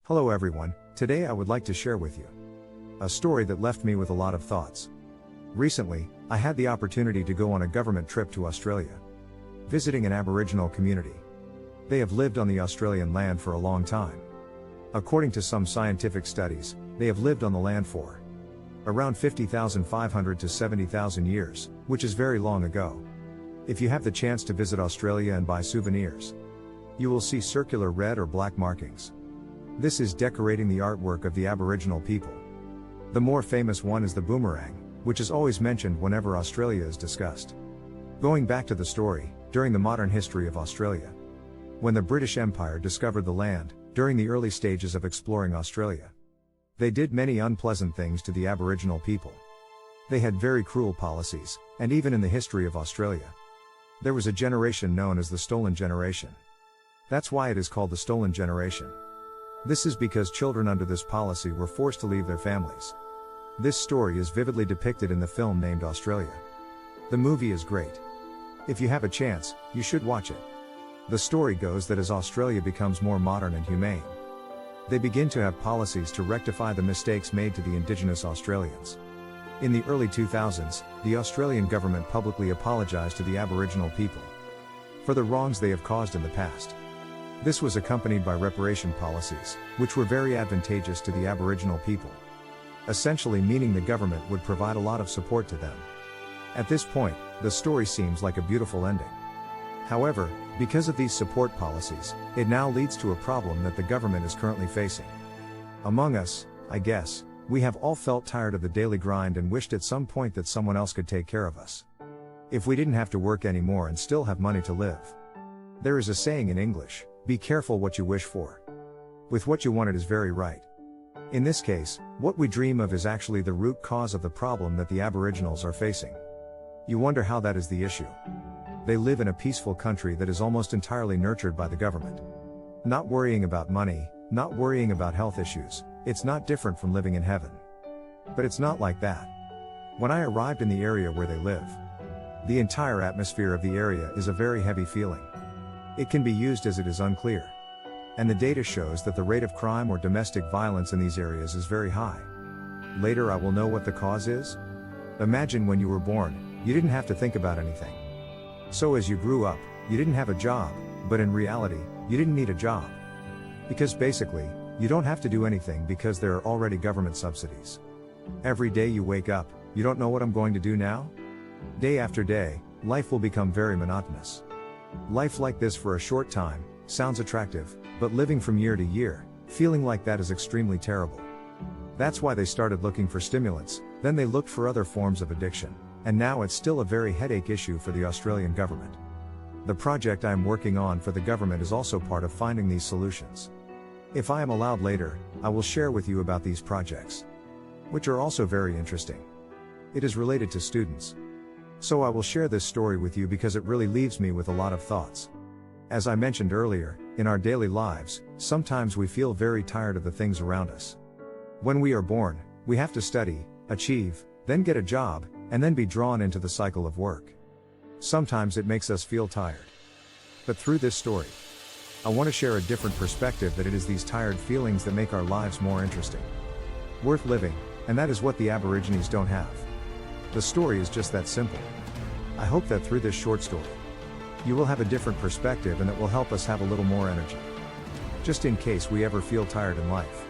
Hello everyone, today I would like to share with you a story that left me with a lot of thoughts. Recently, I had the opportunity to go on a government trip to Australia, visiting an Aboriginal community. They have lived on the Australian land for a long time. According to some scientific studies, they have lived on the land for around 50,500 to 70,000 years, which is very long ago. If you have the chance to visit Australia and buy souvenirs, you will see circular red or black markings. This is decorating the artwork of the Aboriginal people. The more famous one is the boomerang, which is always mentioned whenever Australia is discussed. Going back to the story, during the modern history of Australia, when the British Empire discovered the land, during the early stages of exploring Australia, they did many unpleasant things to the Aboriginal people. They had very cruel policies, and even in the history of Australia, there was a generation known as the Stolen Generation. That's why it is called the Stolen Generation. This is because children under this policy were forced to leave their families. This story is vividly depicted in the film named Australia. The movie is great. If you have a chance, you should watch it. The story goes that as Australia becomes more modern and humane, they begin to have policies to rectify the mistakes made to the Indigenous Australians. In the early 2000s, the Australian government publicly apologized to the Aboriginal people for the wrongs they have caused in the past. This was accompanied by reparation policies, which were very advantageous to the Aboriginal people, essentially meaning the government would provide a lot of support to them. At this point, the story seems like a beautiful ending. However, because of these support policies, it now leads to a problem that the government is currently facing. Among us, I guess, we have all felt tired of the daily grind and wished at some point that someone else could take care of us. If we didn't have to work anymore and still have money to live. There is a saying in English, be careful what you wish for. With what you want, it is very right. In this case, what we dream of is actually the root cause of the problem that the Aboriginals are facing. You wonder how that is the issue. They live in a peaceful country that is almost entirely nurtured by the government. Not worrying about money, not worrying about health issues, it's not different from living in heaven. But it's not like that. When I arrived in the area where they live, the entire atmosphere of the area is a very heavy feeling. It can be used as it is unclear. And the data shows that the rate of crime or domestic violence in these areas is very high. Later I will know what the cause is. Imagine when you were born, you didn't have to think about anything. So as you grew up, you didn't have a job, but in reality, you didn't need a job. Because basically, you don't have to do anything because there are already government subsidies. Every day you wake up, you don't know what I'm going to do now? Day after day, life will become very monotonous. Life like this for a short time sounds attractive, but living from year to year, feeling like that is extremely terrible. That's why they started looking for stimulants, then they looked for other forms of addiction, and now it's still a very headache issue for the Australian government. The project I am working on for the government is also part of finding these solutions. If I am allowed later, I will share with you about these projects, which are also very interesting. It is related to students. So I will share this story with you because it really leaves me with a lot of thoughts. As I mentioned earlier, in our daily lives, sometimes we feel very tired of the things around us. When we are born, we have to study, achieve, then get a job, and then be drawn into the cycle of work. Sometimes it makes us feel tired. But through this story, I want to share a different perspective that it is these tired feelings that make our lives more interesting, worth living, and that is what the Aborigines don't have. The story is just that simple. I hope that through this short story, you will have a different perspective and it will help us have a little more energy. Just in case we ever feel tired in life.